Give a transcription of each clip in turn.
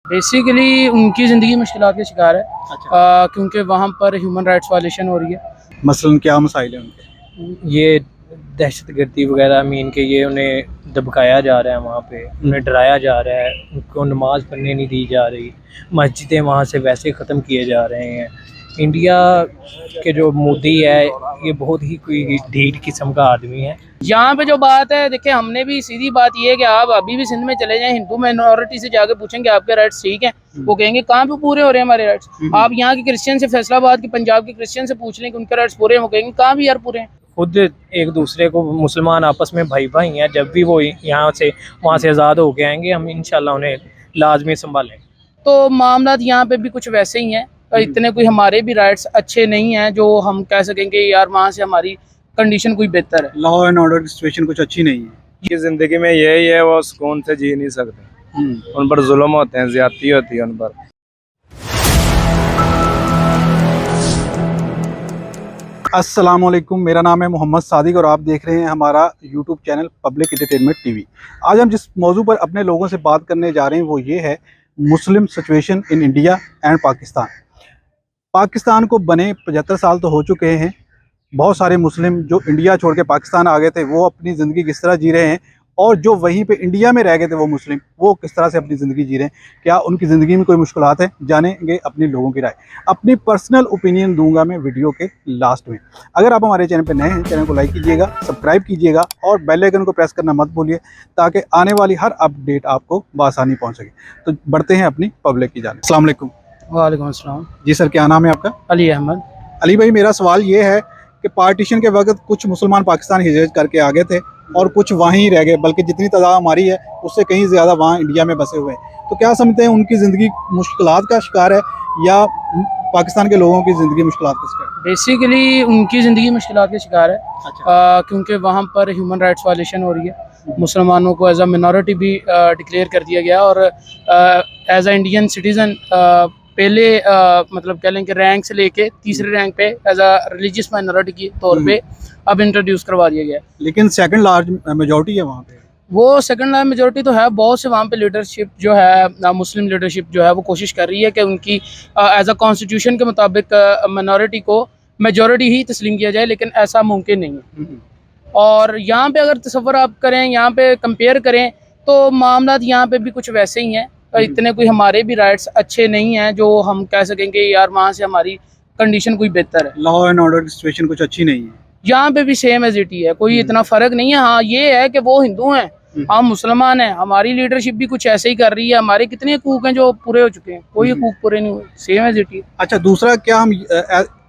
Basically उनकी ज़िंदगी मुश्किलात के शिकार है। अच्छा। क्योंकि वहाँ पर ह्यूमन राइट्स वायलेशन हो रही है। मसलन क्या मसाइल हैं उनके? ये दहशतगर्दी वगैरह मीन के ये उन्हें दबकाया जा रहा है, वहाँ पे उन्हें डराया जा रहा है, उनको नमाज़ पढ़ने नहीं दी जा रही, मस्जिदें वहाँ से वैसे ख़त्म किए जा रहे हैं। इंडिया के जो मोदी है ये बहुत ही कोई ढीठ किस्म का आदमी है। यहाँ पे जो बात है, देखिए हमने भी सीधी बात ये है कि आप अभी भी सिंध में चले जाएं, हिंदू माइनॉरिटी से जाके पूछेंगे आपके राइट्स ठीक हैं, वो कहेंगे कहाँ पे पूरे हो रहे हैं हमारे राइट्स। आप यहाँ के क्रिश्चियन से, फैसलाबाद के पंजाब के क्रिश्चियन से पूछ लें कि उनके राइट्स पूरे हैं, वो कहेंगे कहाँ भी यार पूरे हैं। खुद एक दूसरे को मुसलमान आपस में भाई भाई हैं, जब भी वो यहाँ से वहाँ से आज़ाद होके आएंगे हम इंशाल्लाह उन्हें लाजमी संभालें। तो मामला यहाँ पे भी कुछ वैसे ही हैं, इतने कोई हमारे भी राइट्स अच्छे नहीं हैं जो हम कह सकेंगे यार वहाँ से हमारी कंडीशन कोई बेहतर है। लॉ एंड ऑर्डर की सिचुएशन कुछ अच्छी नहीं है की ज़िंदगी में यही है, वो सुकून से जी नहीं सकते। उन पर जुल्म होते हैं, ज़्यादती होती है उन पर। अस्सलामुअलैकुम, मेरा नाम है मोहम्मद सादिक और आप देख रहे हैं हमारा YouTube channel public entertainment TV. आज हम जिस मौजू पर अपने लोगों से बात करने जा रहे हैं वो ये है Muslim situation in India and Pakistan. Pakistan को बने 75 साल तो हो चुके हैं। बहुत सारे मुस्लिम जो इंडिया छोड़ के पाकिस्तान आ गए थे वो अपनी ज़िंदगी किस तरह जी रहे हैं, और जो वहीं पे इंडिया में रह गए थे वो मुस्लिम वो किस तरह से अपनी ज़िंदगी जी रहे हैं, क्या उनकी ज़िंदगी में कोई मुश्किलात है, जानेंगे अपने लोगों की राय। अपनी पर्सनल ओपिनियन दूंगा मैं वीडियो के लास्ट में। अगर आप हमारे चैनल पर नए हैं, चैनल को लाइक कीजिएगा, सब्सक्राइब कीजिएगा और बेल आइकन को प्रेस करना मत भूलिए ताकि आने वाली हर अपडेट आपको बआसानी पहुँच सके। तो बढ़ते हैं अपनी पब्लिक की जानिब। अस्सलाम वालेकुम। वालेकुम अस्सलाम। जी सर, क्या नाम है आपका? अली अहमद। अली भाई, मेरा सवाल ये है कि पार्टीशन के वक्त कुछ मुसलमान पाकिस्तान हिजरत करके आ गए थे और कुछ वहीं रह गए, बल्कि जितनी तादाद हमारी है उससे कहीं ज़्यादा वहाँ इंडिया में बसे हुए हैं। तो क्या समझते हैं उनकी ज़िंदगी मुश्किलात का शिकार है या पाकिस्तान के लोगों की ज़िंदगी मुश्किलात का शिकार है? बेसिकली उनकी ज़िंदगी मुश्किलात के शिकार है। अच्छा। क्योंकि वहाँ पर ह्यूमन राइट्स वायलेशन हो रही है। मुसलमानों को एज अ मिनॉरिटी भी डिक्लेयर कर दिया गया और एज अ इंडियन सिटीज़न पहले मतलब कह लें कि रैंक से लेके तीसरे रैंक पे एज अ रिलीजियस माइनॉरिटी के तौर पे अब इंट्रोड्यूस करवा दिया गया। लेकिन सेकंड लार्ज मेजॉरिटी है वहाँ पे। वो सेकंड लार्ज मेजॉरिटी तो है, बहुत से वहाँ पे लीडरशिप जो है, मुस्लिम लीडरशिप जो है वो कोशिश कर रही है कि उनकी एज अ कॉन्स्टिट्यूशन के मुताबिक माइनॉरिटी को मेजॉरिटी ही तस्लीम किया जाए, लेकिन ऐसा मुमकिन नहीं है। और यहाँ पे अगर तसव्वुर आप करें, यहाँ पे कंपेयर करें तो मामला यहाँ पे भी कुछ वैसे ही हैं, इतने कोई हमारे भी राइट्स अच्छे नहीं हैं जो हम कह सकेंगे यार वहाँ से हमारी कंडीशन कोई बेहतर है। लॉ एंड ऑर्डर की सिचुएशन कुछ अच्छी नहीं है। यहाँ पे भी सेम एज इट ही है, कोई इतना फर्क नहीं है। हाँ ये है कि वो हिंदू हैं, हम मुसलमान हैं, हमारी लीडरशिप भी कुछ ऐसे ही कर रही है। हमारे कितने हकूक हैं जो पूरे हो चुके हैं, कोई हकूक पूरे नहीं हुए, सेम एज इट ही। अच्छा, दूसरा, क्या हम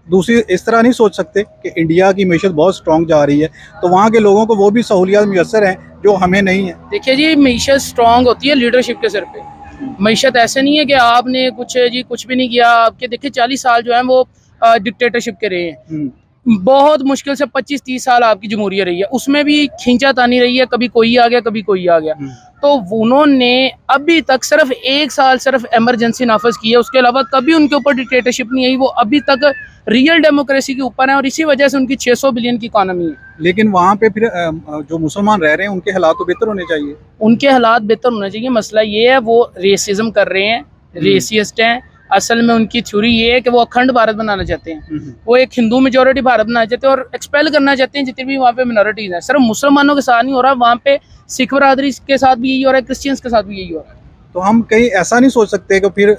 दूसरी इस तरह नहीं सोच सकते कि इंडिया की मैशत बहुत स्ट्रॉन्ग जा रही है तो वहाँ के लोगों को वो भी सहूलियात मुयसर हैं जो हमें नहीं है? देखिए जी, मैशत स्ट्रॉन्ग होती है लीडरशिप के सिर पे। मैशत ऐसे नहीं है कि आपने कुछ भी नहीं किया। आपके देखिए 40 साल जो है वो डिक्टेटरशिप के रहे हैं। बहुत मुश्किल से 25-30 साल आपकी जमहूरियत रही है, उसमें भी खींचातानी रही है, कभी कोई आ गया कभी कोई आ गया। तो उन्होंने अभी तक सिर्फ 1 साल सिर्फ इमरजेंसी नाफज की है, उसके अलावा कभी उनके ऊपर डिक्टेटरशिप नहीं आई। वो अभी तक रियल डेमोक्रेसी के ऊपर है और इसी वजह से उनकी 600 बिलियन की इकॉनमी है। लेकिन वहाँ पे फिर जो मुसलमान रह रहे हैं उनके हालात तो बेहतर होने चाहिए। उनके हालात बेहतर होने चाहिए। मसला ये है वो रेसिज्म कर रहे हैं, रेसिस्ट हैं। असल में उनकी थ्योरी ये है कि वो अखंड भारत बनाना चाहते हैं, वो एक हिंदू मेजोरिटी भारत बनाना चाहते हैं और एक्सपेल करना चाहते हैं जितनी भी वहाँ पे मिनॉरिटीज हैं। सिर्फ मुसलमानों के साथ नहीं हो रहा, वहाँ पे सिख बरादरी के साथ भी यही हो रहा है, क्रिश्चियंस के साथ भी यही हो रहा है। तो हम कहीं ऐसा नहीं सोच सकते कि फिर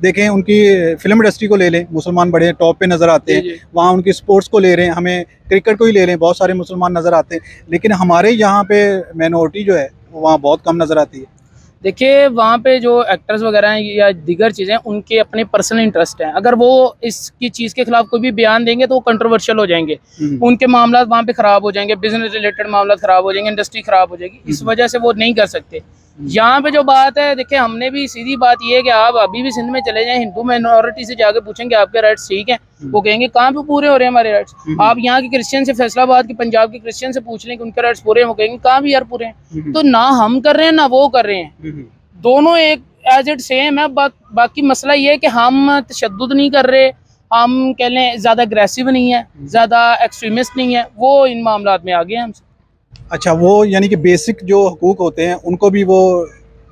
देखें उनकी फिल्म इंडस्ट्री को ले लें, मुसलमान बड़े टॉप पे नज़र आते हैं, वहाँ उनकी स्पोर्ट्स को ले रहे हैं, हमें क्रिकेट को ही ले लें, बहुत सारे मुसलमान नज़र आते हैं, लेकिन हमारे यहाँ पे माइनॉरिटी जो है वहाँ बहुत कम नज़र आती है। देखिए वहाँ पे जो एक्टर्स वगैरह हैं या दीगर चीज़ें, उनके अपने पर्सनल इंटरेस्ट हैं। अगर वो इसकी चीज़ के खिलाफ कोई भी बयान देंगे तो वो कंट्रोवर्शियल हो जाएंगे, उनके मामला वहाँ पे ख़राब हो जाएंगे, बिजनेस रिलेटेड मामला ख़राब हो जाएंगे, इंडस्ट्री ख़राब हो जाएगी। इस वजह से वो नहीं कर सकते। यहाँ पे जो बात है, देखिए हमने भी सीधी बात ये है कि आप अभी भी सिंध में चले जाएं, हिंदू माइनॉरिटी से जाके पूछेंगे आपके राइट्स ठीक हैं, वो कहेंगे कहाँ पे पूरे हो रहे हैं हमारे राइट्स। आप यहाँ के क्रिश्चियन से, फैसलाबाद के पंजाब के क्रिश्चियन से पूछ लें कि उनके राइट्स पूरे हैं, वो कहेंगे कहाँ भी यार पूरे हैं। तो ना हम कर रहे हैं ना वो कर रहे हैं, दोनों एक एज इट सेम है। बाकी मसला ये है कि हम तशद्दुद नहीं कर रहे, हम कह लें ज़्यादा अग्रेसिव नहीं है, ज़्यादा एक्सट्रीमिस्ट नहीं है, वो इन मामलात में आगे हैं हमसे। अच्छा, वो यानी कि बेसिक जो हकूक होते हैं उनको भी वो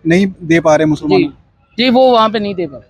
नहीं दे पा रहे मुसलमान? जी वो वहाँ पे नहीं दे पाए।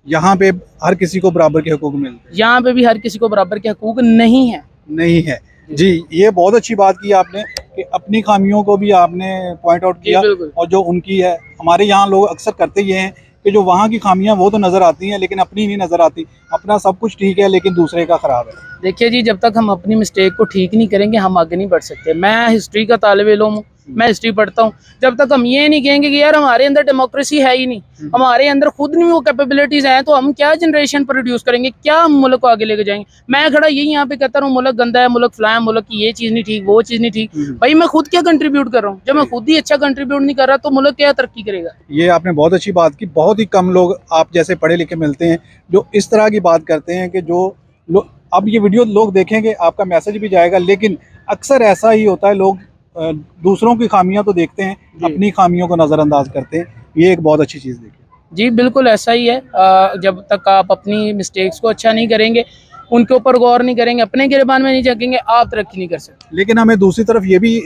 यहाँ पे हर किसी को बराबर के हकूक मिलते हैं? यहाँ पे भी हर किसी को बराबर के हकूक नहीं है। नहीं है जी। ये बहुत अच्छी बात की आपने कि अपनी खामियों को भी आपने पॉइंट आउट किया, बिल्कुल। और जो उनकी है। हमारे यहाँ लोग अक्सर करते ये हैं कि जो वहाँ की खामियां वो तो नज़र आती हैं लेकिन अपनी नहीं नज़र आती। अपना सब कुछ ठीक है लेकिन दूसरे का ख़राब है। देखिए जी, जब तक हम अपनी मिस्टेक को ठीक नहीं करेंगे हम आगे नहीं बढ़ सकते। मैं हिस्ट्री का तालिब इल्म हूँ, मैं हिस्ट्री पढ़ता हूँ। जब तक हम ये नहीं कहेंगे कि यार हमारे अंदर डेमोक्रेसी है ही नहीं, हमारे अंदर खुद नहीं वो कैपेबिलिटीज हैं, तो हम क्या जनरेशन प्रोड्यूस करेंगे, क्या हम मुल्क को आगे लेके जाएंगे। मैं खड़ा यही यहाँ पे कहता हूँ मुल्क गंदा है, मुल्क फलां है, मुल्क की ये चीज़ नहीं ठीक, वो चीज़ नहीं ठीक। भाई मैं खुद क्या कंट्रीब्यूट कर रहा हूँ? जब मैं खुद ही अच्छा कंट्रीब्यूट नहीं कर रहा तो मुल्क क्या तरक्की करेगा। ये आपने बहुत अच्छी बात की। बहुत ही कम लोग आप जैसे पढ़े लिखे मिलते हैं जो इस तरह की बात करते हैं कि जो लोग, अब ये वीडियो लोग देखेंगे आपका मैसेज भी जाएगा, लेकिन अक्सर ऐसा ही होता है, लोग दूसरों की खामियां तो देखते हैं, अपनी खामियों को नज़रअंदाज करते हैं। ये एक बहुत अच्छी चीज़ देखिए। जी बिल्कुल ऐसा ही है। जब तक आप अपनी मिस्टेक्स को अच्छा नहीं करेंगे, उनके ऊपर गौर नहीं करेंगे, अपने गिरबान में नहीं झांकेंगे, आप तरक्की नहीं कर सकते। लेकिन हमें दूसरी तरफ ये भी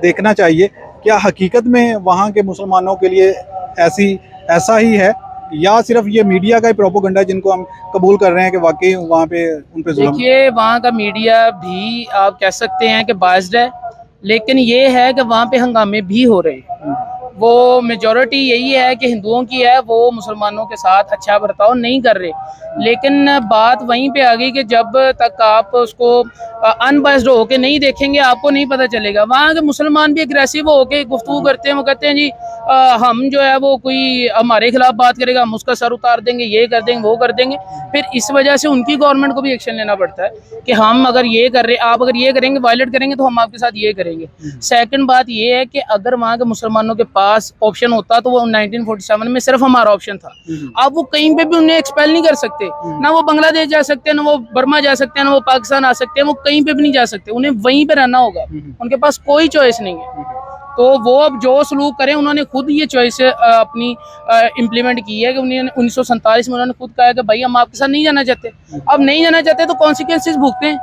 देखना चाहिए, क्या हकीकत में वहाँ के मुसलमानों के लिए ऐसा ही है, या सिर्फ ये मीडिया का ही प्रोपोगंडा है जिनको हम कबूल कर रहे हैं कि वाकई वहाँ पे उन पे जुल्म? देखिए वहाँ का मीडिया भी आप कह सकते हैं कि बाइस्ड है, लेकिन ये है कि वहाँ पे हंगामे भी हो रहे हैं। वो मेजॉरिटी यही है कि हिंदुओं की है, वो मुसलमानों के साथ अच्छा बर्ताव नहीं कर रहे। लेकिन बात वहीं पे आ गई कि जब तक आप उसको अनबाइस्ड होके नहीं देखेंगे आपको नहीं पता चलेगा। वहाँ के मुसलमान भी एग्रेसिव होके गुफ्तगू करते हैं, वो कहते हैं जी हम जो है वो कोई हमारे खिलाफ बात करेगा हम उसका सर उतार देंगे, ये कर देंगे, वो कर देंगे। फिर इस वजह से उनकी गवर्नमेंट को भी एक्शन लेना पड़ता है कि हम अगर ये कर रहे, आप अगर ये करेंगे, वायलेट करेंगे, तो हम आपके साथ ये करेंगे। सेकंड बात ये है कि अगर वहाँ के मुसलमानों के पास ऑप्शन होता तो वो 1947 में सिर्फ हमारा ऑप्शन था। अब वो कहीं पे भी उन्हें एक्सपेल नहीं कर सकते, ना वो बांग्लादेश जा सकते हैं, ना वो बर्मा जा सकते हैं, ना वो पाकिस्तान आ सकते हैं, वो कहीं पे भी नहीं जा सकते, उन्हें वहीं पे रहना होगा। उनके पास कोई चॉइस नहीं है। तो वो अब जो सलूक करें, उन्होंने खुद ये चॉइस अपनी इम्प्लीमेंट की है कि उन्होंने 1947 में उन्होंने खुद कहा कि भाई हम आपके साथ नहीं जाना चाहते। अब नहीं जाना चाहते तो कॉन्सिक्वेंसेस भुगते हैं।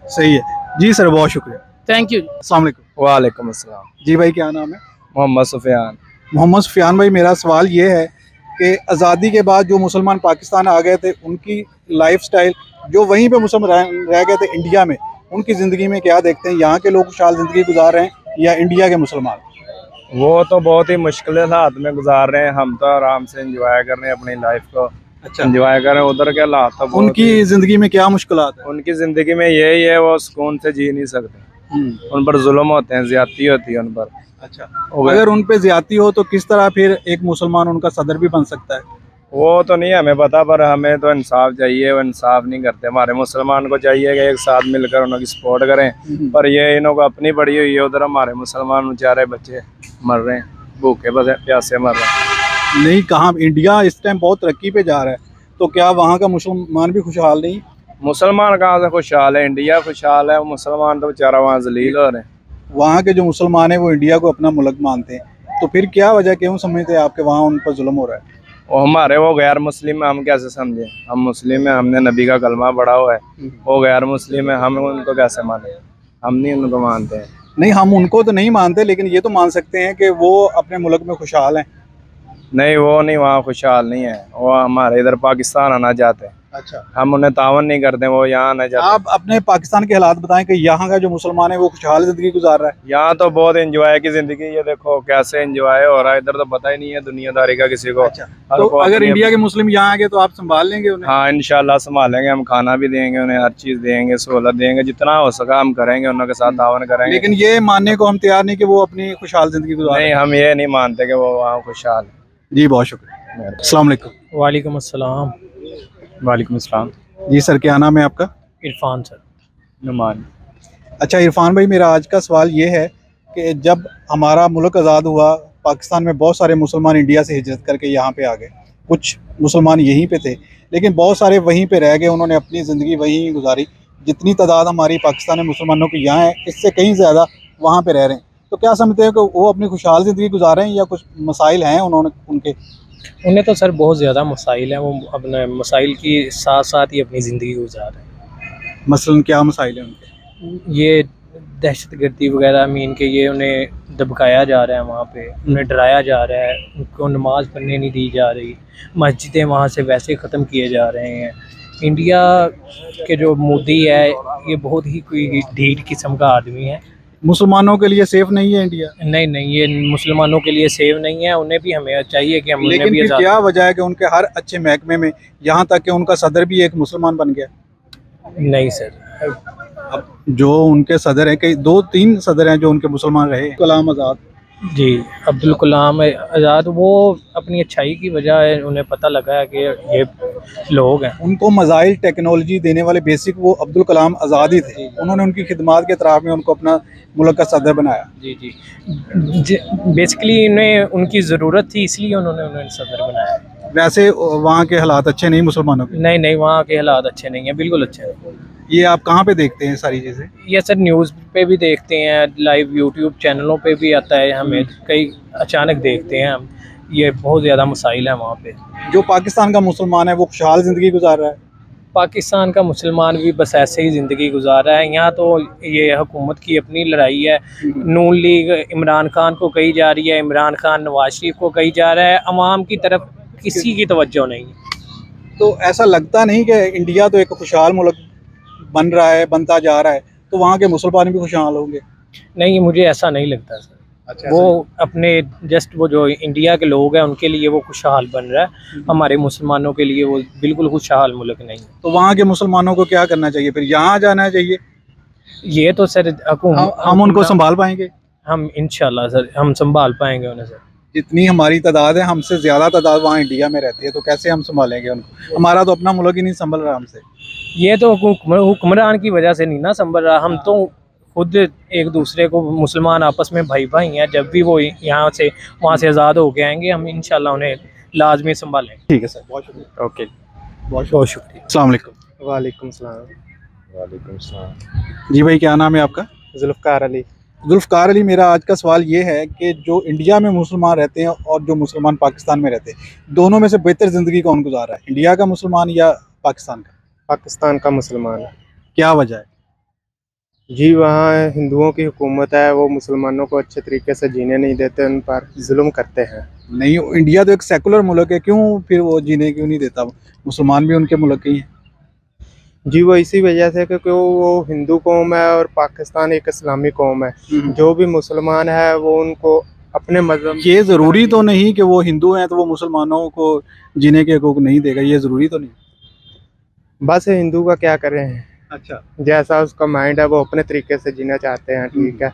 सही है जी सर, बहुत शुक्रिया। Thank you. अस्सलाम वालेकुम। वालेकुम अस्सलाम। जी भाई क्या नाम है? मोहम्मद सुफियान। मोहम्मद सुफियान भाई, मेरा सवाल ये है कि आज़ादी के बाद जो मुसलमान पाकिस्तान आ गए थे, उनकी लाइफस्टाइल, जो वहीं पे मुसलमान रह गए थे इंडिया में, उनकी ज़िंदगी में क्या देखते हैं? यहाँ के लोग खुशहाल ज़िंदगी गुजार रहे हैं या इंडिया के मुसलमान? वो तो बहुत ही मुश्किल हालात में गुजार रहे हैं, हम तो आराम से एंजॉय कर रहे हैं अपनी लाइफ को। अच्छा, एंजॉय कर रहे हैं। उधर के हालात तो बहुत उनकी ज़िंदगी में क्या मुश्किलात है? उनकी जिंदगी में यही है, वो सुकून से जी नहीं सकते। उन पर जुल्म होते हैं, ज्यादती होती है उन पर। अच्छा, अगर उन पे ज्यादती हो तो किस तरह फिर एक मुसलमान उनका सदर भी बन सकता है? वो तो नहीं हमें पता, पर हमें तो इंसाफ चाहिए। वो इंसाफ नहीं करते। हमारे मुसलमान को चाहिए कि एक साथ मिलकर उनकी सपोर्ट करें, पर ये इन्हों को अपनी पड़ी हुई है। उधर हमारे मुसलमान बेचारे बच्चे मर रहे हैं, भूखे बस प्यासे मर रहे हैं। नहीं, कहाँ? इंडिया इस टाइम बहुत तरक्की पे जा रहा है, तो क्या वहाँ का मुसलमान भी खुशहाल नहीं? मुसलमान कहाँ से खुशहाल है? इंडिया खुशहाल है, मुसलमान तो बेचारा वहाँ जलील हो रहे हैं। वहाँ के जो मुसलमान हैं वो इंडिया को अपना मुल्क मानते हैं, तो फिर क्या वजह, क्यों समझते हैं आपके वहाँ उन पर जुल्म हो रहा है? वो हमारे वो गैर मुस्लिम है, हम कैसे समझे? हम मुस्लिम है, हमने नबी का कलमा पढ़ा हुआ है। वो गैर मुस्लिम है, हम उनको कैसे माने? हम नहीं उनको मानते हैं। नहीं, हम उनको तो नहीं मानते, लेकिन ये तो मान सकते हैं कि वो अपने मुल्क में खुशहाल हैं। नहीं, वो नहीं, वहाँ खुशहाल नहीं है। वो हमारे इधर पाकिस्तान आना चाहते हैं। अच्छा, हम उन्हें तावन नहीं करते, वो यहाँ आना चाहते हैं। आप अपने पाकिस्तान के हालात बताएं कि यहाँ का जो मुसलमान है वो खुशहाल ज़िंदगी गुजार रहा है? यहाँ तो बहुत एंजॉय की जिंदगी, ये देखो कैसे एंजॉय हो रहा है। इधर तो पता ही नहीं है दुनियादारी का किसी को। अच्छा, तो अगर इंडिया के मुस्लिम यहाँ आ गए तो आप संभाल लेंगे उन्हें? हाँ इंशाल्लाह संभालेंगे। हम खाना भी देंगे उन्हें, हर चीज देंगे, सहूलत देंगे, जितना हो सका हम करेंगे, उनके साथ तावन करेंगे। लेकिन ये मानने को हम तैयार नहीं कि वो अपनी खुशहाल ज़िंदगी गुजार रहे नहीं, हम ये नहीं मानते कि वो वहाँ खुशहाल है। हैं। जी बहुत शुक्रिया। अस्सलाम वालेकुम। वालेकुम अस्सलाम। वालेकुम अस्सलाम। जी सर, क्या नाम है आपका? इरफान सर। नुमान। अच्छा इरफान भाई, मेरा आज का सवाल ये है कि जब हमारा मुल्क आज़ाद हुआ, पाकिस्तान में बहुत सारे मुसलमान इंडिया से हिजरत करके यहाँ पे आ गए। कुछ मुसलमान यहीं पे थे, लेकिन बहुत सारे वहीं पे रह गए, उन्होंने अपनी ज़िंदगी वहीं गुजारी। जितनी तादाद हमारी पाकिस्तान में मुसलमानों की यहाँ है, इससे कहीं ज़्यादा वहाँ पे रह रहे हैं। तो क्या समझते हैं कि वो अपनी खुशहाल ज़िंदगी गुजार रहे हैं या कुछ मसाइल हैं उनके? उन्हें तो सर बहुत ज़्यादा मसाइल हैं, वो अपने मसाइल की साथ साथ ही अपनी ज़िंदगी गुजार रहे हैं। मसलन क्या मसाइल हैं उनके? ये दहशतगर्दी वगैरह मीन के ये उन्हें दबकाया जा रहा है, वहाँ पे उन्हें डराया जा रहा है, उनको नमाज़ पढ़ने नहीं दी जा रही, मस्जिदें वहाँ से वैसे ख़त्म किए जा रहे हैं। इंडिया के जो मोदी है ये बहुत ही कोई ढीठ किस्म का आदमी है। मुसलमानों के लिए सेफ नहीं है इंडिया। नहीं नहीं, ये मुसलमानों के लिए सेव नहीं है, उन्हें भी हमें चाहिए कि हम उन्हें लेकिन भी फिर आज़ाद। क्या वजह है कि उनके हर अच्छे महकमे में यहाँ तक कि उनका सदर भी एक मुसलमान बन गया। नहीं सर, अब जो उनके सदर हैं, कई 2-3 सदर हैं जो उनके मुसलमान रहे। कलाम आज़ाद जी, अब्दुल कलाम आज़ाद वो अपनी अच्छाई की वजह है, उन्हें पता लगा है कि ये लोग हैं। उनको मज़ाइल टेक्नोलॉजी देने वाले बेसिक वो अब्दुल कलाम आज़ाद ही थे। उन्होंने उनकी खिदमात के तरफ में उनको अपना मुल्क का सदर बनाया। जी जी, बेसिकली इन्हें उनकी ज़रूरत थी इसलिए उन्हें सदर बनाया। वैसे वहाँ के हालात अच्छे नहीं मुसलमानों के। नहीं नहीं, वहाँ के हालात अच्छे नहीं हैं, बिल्कुल अच्छे नहीं। ये आप कहाँ पे देखते हैं सारी चीज़ें? ये सर न्यूज़ पे भी देखते हैं, लाइव यूट्यूब चैनलों पे भी आता है, हमें कई अचानक देखते हैं हम। ये बहुत ज़्यादा मसाइल हैं वहाँ पे। जो पाकिस्तान का मुसलमान है वो खुशहाल ज़िंदगी गुजार रहा है। पाकिस्तान का मुसलमान भी बस ऐसे ही ज़िंदगी गुजार रहा है। यहाँ तो ये हुकूमत की अपनी लड़ाई है। नून लीग इमरान खान को कही जा रही है, इमरान खान नवाज शरीफ को कही जा रहा है, अवाम की तरफ किसी की तवज्जो नहीं है। तो ऐसा लगता नहीं कि इंडिया तो एक खुशहाल मुल्क बन रहा है, बनता जा रहा है, तो वहाँ के मुसलमान भी खुशहाल होंगे? नहीं, मुझे ऐसा नहीं लगता सर। अच्छा, वो अपने जस्ट वो जो इंडिया के लोग हैं उनके लिए वो खुशहाल बन रहा है, हमारे मुसलमानों के लिए वो बिल्कुल खुशहाल मुल्क नहीं है। तो वहाँ के मुसलमानों को क्या करना चाहिए फिर? यहाँ जाना चाहिए? ये तो सर हम उनको संभाल पाएंगे? हम इंशाल्लाह सर हम संभाल पाएंगे उन्हें सर। जितनी हमारी तादाद है हमसे ज़्यादा तादाद वहाँ इंडिया में रहती है, तो कैसे हम संभालेंगे उनको? हमारा तो अपना मुल्क ही नहीं संभल रहा हमसे। ये तो हुक्मरान की वजह से नहीं ना संभल रहा, हम तो खुद एक दूसरे को मुसलमान आपस में भाई भाई हैं। जब भी वो यहाँ से वहाँ से आज़ाद हो के आएंगे हम इंशाल्लाह उन्हें लाजमी संभालेंगे। ठीक है सर, बहुत शुक्रिया। ओके, बहुत शुक्रिया। अस्सलाम वालेकुम। वालेकुम सलाम। वालेकुम सलाम। जी भाई, क्या नाम है आपका? जुल्फ़कार अली। जुल्फ़कार अली, मेरा आज का सवाल ये है कि जो इंडिया में मुसलमान रहते हैं और जो मुसलमान पाकिस्तान में रहते हैं, दोनों में से बेहतर ज़िंदगी कौन गुजार रहा है, इंडिया का मुसलमान या पाकिस्तान का? पाकिस्तान का मुसलमान है क्या वजह है? जी। वहाँ हिंदुओं की हुकूमत है, वो मुसलमानों को अच्छे तरीके से जीने नहीं देते, उन पर जुल्म करते हैं। नहीं, इंडिया तो एक सेकुलर मुल्क है, क्यों फिर वो जीने क्यों नहीं देता? मुसलमान भी उनके मुल्क के ही हैं। जी, वो इसी वजह से क्योंकि वो हिंदू कौम है और पाकिस्तान एक इस्लामी कौम है। जो भी मुसलमान है वो उनको अपने मज़हब। ये ज़रूरी तो नहीं कि वो हिंदू हैं तो वो मुसलमानों को जीने के हकूक़ नहीं देगा, ये ज़रूरी तो नहीं। बस हिंदू का क्या करें, अच्छा, जैसा उसका माइंड है वो अपने तरीके से जीना चाहते हैं, ठीक है।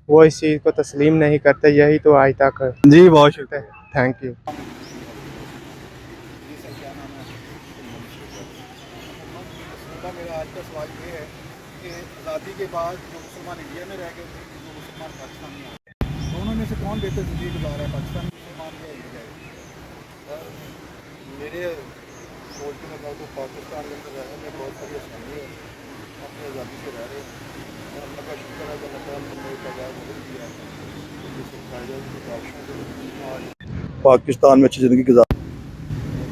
वो इस चीज़ को तस्लीम नहीं करते, यही तो आज तक। जी बहुत शुक्रिया, थैंक यू। मेरा आज का सवाल ये है कि आज़ादी के बाद जो मुसलमान इंडिया में रह गए थे, जो मुसलमान पाकिस्तान में आ गए, दोनों में से कौन बेहतर ज़िंदगी गुजार रहा है, पाकिस्तानी मुसलमान या इंडिया? मेरे सोच के मुताबिक तो पाकिस्तान के अंदर रहने में बहुत सारी आसानी है, अपनी आज़ादी से रह रहे हैं और अल्लाह का शुक्र है कि अल्लाह ताला ने हमें एक आज़ाद मुल्क दिया है जिससे फ़ायदा की बारिशों के आज पाकिस्तान में अच्छी ज़िंदगी गुजार।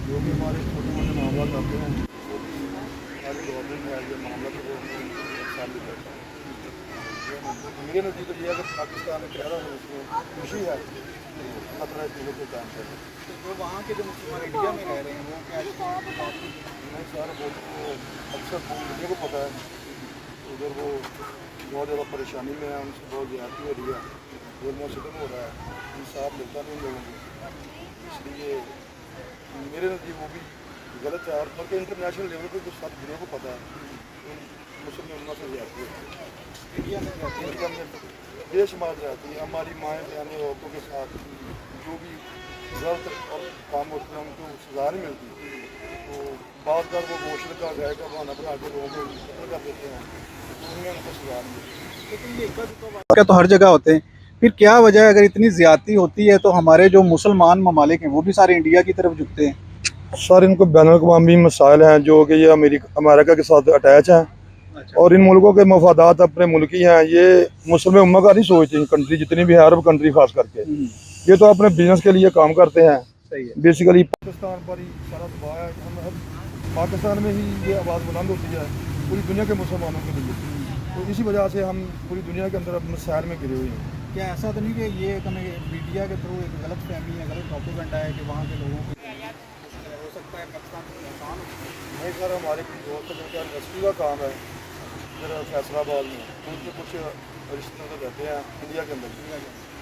जो भी हमारे छोटे मोटे मामला आते हैं वो भी हमारी गवर्नमेंट है जो मामला तो वो सामने करता है। मेरे नज़दीक तो ये है कि पाकिस्तान में प्यारा है, उसमें खुशी है, अल्लाह ताला इस मुल्क को काम करे। जो वहाँ के जो मुसलमान इंडिया में रह रहे हैं वो क्या नहीं सर, वो अक्सर मुझे को पता है उधर वो बहुत ज़्यादा परेशानी में है, उनसे बहुत ज़्यादती हो रही है, जुल्म सितम हो रहा है, इंसाफ मिलता नहीं लोगों को, इसलिए मेरे नज़दीक वो भी गलत है। और बल्कि इंटरनेशनल लेवल पर कुछ सब दुनिया को पता है मुस्लिम उम्मा से ज़्यादती होती है इंडिया में बेशुमार जाती है। हमारी माएँ बहनें औरतों के साथ जो भी गलत और काम होते हैं उनको सजा नहीं मिलती, तो बात बार वो गोश्त का गाय का बहाना बना के लोगों को कत्ल कर देते हैं, तो उनमें उनको सजा नहीं मिलती। लेकिन ये क्या तो हर जगह होते हैं, फिर क्या वजह है? अगर इतनी ज़्यादती होती है तो हमारे जो मुसलमान ममालिक हैं वो भी सारे इंडिया की तरफ झुकते हैं। सर, इनको बैनुल-अक़वामी मसाइल हैं जो कि ये अमेरिका के साथ अटैच हैं। अच्छा। और इन मुल्कों के मफादात अपने मुल्क ही हैं, ये मुस्लिम उम्मा का नहीं सोचती। कंट्री जितनी भी है, अरब कंट्री खास करके, ये तो अपने बिजनेस के लिए काम करते हैं। सही है। बेसिकली पाकिस्तान पर ही सारा दबाव है, पाकिस्तान में ही ये आवाज़ बुलंद होती है पूरी दुनिया के मुसलमानों के लिए। तो इसी वजह से हम पूरी दुनिया के अंदर मसाइल में घिरे हुए हैं। क्या ऐसा तो नहीं कि ये हमें मीडिया के थ्रू एक गलत फहमी है, गलत प्रोपेगेंडा है कि वहाँ के लोगों को हो सकता है पाकिस्तान में आसान हो? नहीं सर, हमारे दोस्त जिनका यूनिवर्सिटी का काम है इधर फैसलाबाद में, उनके कुछ रिश्तेदार रहते हैं इंडिया के अंदर,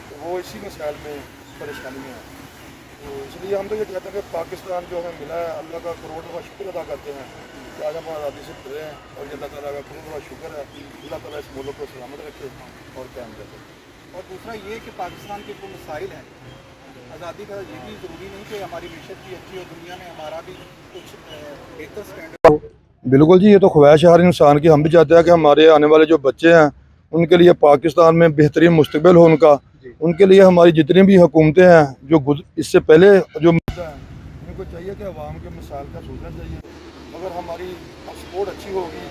तो वो इसी मसाइल में परेशानी में है। तो इसलिए हम तो ये कहते हैं कि पाकिस्तान जो हमें मिला है, अल्लाह का करोड़ दफ़ा शुक्र अदा करते हैं कि आज हम आज़ादी से फिरे हैं, और अल्लाह ताला का करोड़ दफ़ा शुक्र है, अल्लाह ताला इस मुल्क को सलामत रखे और कायम रखे। और दूसरा ये कि पाकिस्तान के जो मसाइल हैं, आज़ादी का ये भी ज़रूरी नहीं कि हमारी मीशत भी अच्छी हो, दुनिया में हमारा भी कुछ बेहतर स्टैंडर्ड। बिल्कुल जी, ये तो ख्वाहिश है हर इंसान की। हम भी चाहते हैं कि हमारे आने वाले जो बच्चे हैं उनके लिए पाकिस्तान में बेहतरीन मुस्तकबिल हो उनका। उनके लिए हमारी जितनी भी हुकूमतें हैं जो इससे पहले जो उनको चाहिए कि अवाम के मसाइल का सूझना चाहिए। अगर हमारी एक्सपोर्ट अच्छी होगी,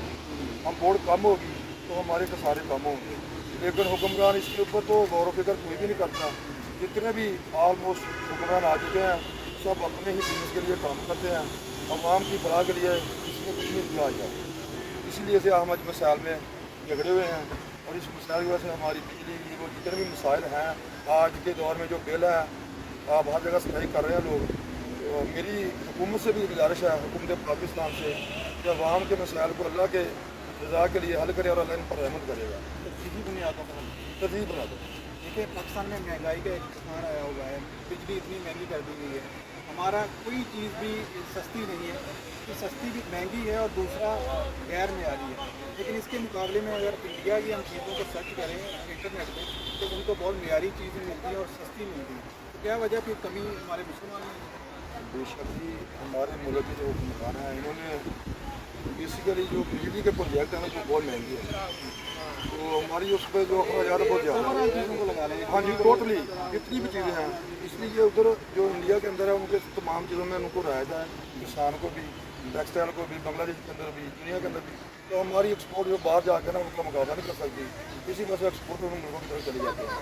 इम्पोर्ट कम होगी, तो हमारे सारे कम होंगे। लेकिन हुक्मरान इसके ऊपर तो गौर व फिक्र कोई भी नहीं करता। जितने भी ऑलमोस्ट हुक्मरान आ चुके हैं सब अपने ही बिजनेस के लिए काम करते हैं, अवाम की भला के लिए इसमें कुछ नहीं किया जाता। इसीलिए से हम आज मसाइल में झगड़े हुए हैं, और इस मसाइल की वजह से हमारी बिजली वो जितने भी मसाइल हैं आज के दौर में जो बिल है आप हर जगह सफाई कर रहे हैं लोग। तो मेरी हुकूमत से भी गुजारिश है, हुकूमत पाकिस्तान से, कि अवाम के मसाइल को अल्लाह के रज़ा के लिए हल करे और अल्लाह इन पर रहमत करेगा। तरजीही बुनियादों पर तरजीह बना दो। देखिए, पाकिस्तान में महंगाई का एक स्थान आया हुआ है, बिजली इतनी महंगी कर दी गई है, हमारा कोई चीज़ भी सस्ती नहीं है, कि सस्ती भी महंगी है और दूसरा गैर मेयारी है। लेकिन इसके मुकाबले में अगर इंडिया की हम चीज़ों को सर्च करें इंटरनेट पे तो उनको बहुत मेयारी चीज़ें मिलती हैं और सस्ती मिलती हैं। तो क्या वजह फिर कमी हमारे मुसलमान में? बेशक जी, हमारे मुल्क के जो हुक्मरान हैं इन्होंने बेसिकली जो बिजली के प्रोजेक्ट हैं वो बहुत महंगी है, तो हमारी उस पर जो अखराजात बहुत ज़्यादा है। चीज़ों को लगा लें। हाँ जी, टोटली जितनी भी चीज़ें हैं, इसलिए उधर जो इंडिया के अंदर है उनके तमाम चीज़ों में उनको रायता है, किसान को भी, टेक्सटाइल को भी, बांग्लादेश के अंदर भी, दुनिया के अंदर भी। तो हमारी एक्सपोर्ट जो बाहर जाकर ना उनका मुकाबला नहीं कर सकती, इसी वजह से एक्सपोर्ट में मुल्कों की तरफ चले जाते हैं,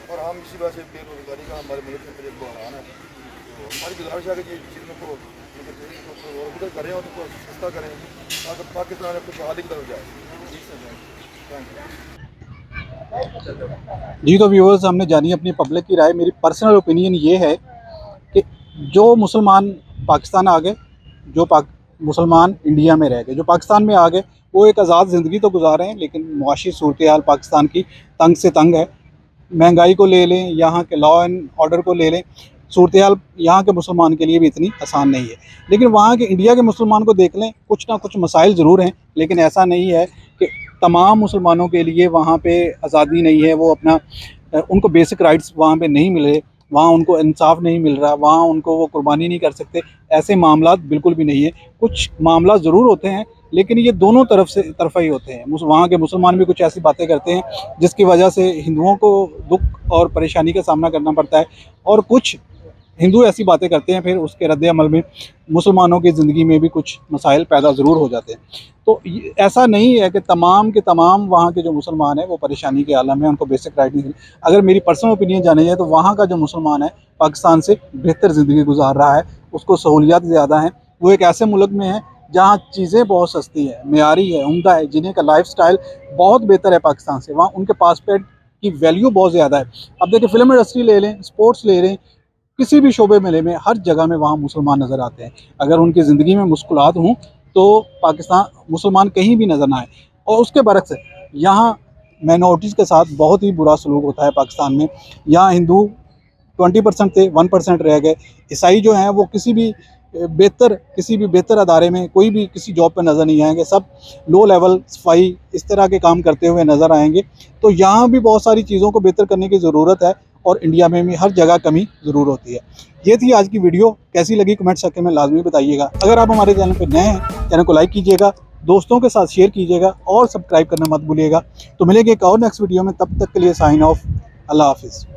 और हम इसी वजह से बेरोजगारी का हमारे मुल्क के अंदर एक बहरान है। तो हमारी गुजारिश है कि ये चीज़ों को और करें और उनको सस्ता करें, अगर पाकिस्तान में खुशहाली की तरफ जाए। Thank you. जी, तो व्यूअर्स, हमने जानी अपनी पब्लिक की राय। मेरी पर्सनल ओपिनियन ये है कि जो मुसलमान पाकिस्तान आ गए, जो मुसलमान इंडिया में रह गए, जो पाकिस्तान में आ गए, वो एक आज़ाद ज़िंदगी तो गुजार रहे हैं, लेकिन मुआशी सूरत हाल पाकिस्तान की तंग से तंग है। महंगाई को ले लें, यहाँ के लॉ एंड ऑर्डर को ले लें, सूरत हाल यहाँ के मुसलमान के लिए भी इतनी आसान नहीं है। लेकिन वहाँ के इंडिया के मुसलमान को देख लें, कुछ ना कुछ मसाइल ज़रूर हैं, लेकिन ऐसा नहीं है कि तमाम मुसलमानों के लिए वहाँ पे आज़ादी नहीं है। वो अपना उनको बेसिक राइट्स वहाँ पे नहीं मिल रहे, वहाँ उनको इंसाफ नहीं मिल रहा, वहाँ उनको वो कुर्बानी नहीं कर सकते, ऐसे मामलात बिल्कुल भी नहीं है। कुछ मामला ज़रूर होते हैं, लेकिन ये दोनों तरफा ही होते हैं। वहाँ के मुसलमान भी कुछ ऐसी बातें करते हैं जिसकी वजह से हिंदुओं को दुख और परेशानी का सामना करना पड़ता है, और कुछ हिंदू ऐसी बातें करते हैं, फिर उसके रद्द-ए-अमल में मुसलमानों की ज़िंदगी में भी कुछ मसाइल पैदा ज़रूर हो जाते हैं। तो ऐसा नहीं है कि तमाम के तमाम वहाँ के जो मुसलमान हैं वो परेशानी के आलम में, उनको बेसिक राइट नहीं। अगर मेरी पर्सनल ओपिनियन जानी जाए तो वहाँ का जो मुसलमान है पाकिस्तान से बेहतर ज़िंदगी गुजार रहा है, उसको सहूलियात ज़्यादा हैं। वो एक ऐसे मुल्क में है जहाँ चीज़ें बहुत सस्ती है, मेयारी है, उम्दा है, जिन्हें का लाइफस्टाइल बहुत बेहतर है पाकिस्तान से। वहाँ उनके पासपोर्ट की वैल्यू बहुत ज़्यादा है। अब देखिए, फिल्म इंडस्ट्री ले लें, स्पोर्ट्स ले लें, किसी भी शोबे में ले लें, हर जगह में वहाँ मुसलमान नज़र आते हैं। अगर उनकी ज़िंदगी में मुश्किलात हों तो पाकिस्तान मुसलमान कहीं भी नज़र ना आए। और उसके बरक्स यहाँ माइनॉरिटीज़ के साथ बहुत ही बुरा सलूक होता है पाकिस्तान में। यहाँ हिंदू 20% थे, 1% रह गए। ईसाई जो हैं वो किसी भी बेहतर अदारे में, कोई भी किसी जॉब पर नज़र नहीं आएंगे, सब लो लेवल सफाई इस तरह के काम करते हुए नज़र आएंगे। तो यहाँ भी बहुत सारी चीज़ों को बेहतर करने की ज़रूरत है, और इंडिया में भी हर जगह कमी ज़रूर होती है। ये थी आज की वीडियो, कैसी लगी कमेंट सेक्शन में लाजमी बताइएगा। अगर आप हमारे चैनल पर नए हैं, चैनल को लाइक कीजिएगा, दोस्तों के साथ शेयर कीजिएगा और सब्सक्राइब करना मत भूलिएगा। तो मिलेंगे एक और नेक्स्ट वीडियो में, तब तक के लिए साइन ऑफ, अल्लाह हाफिज़।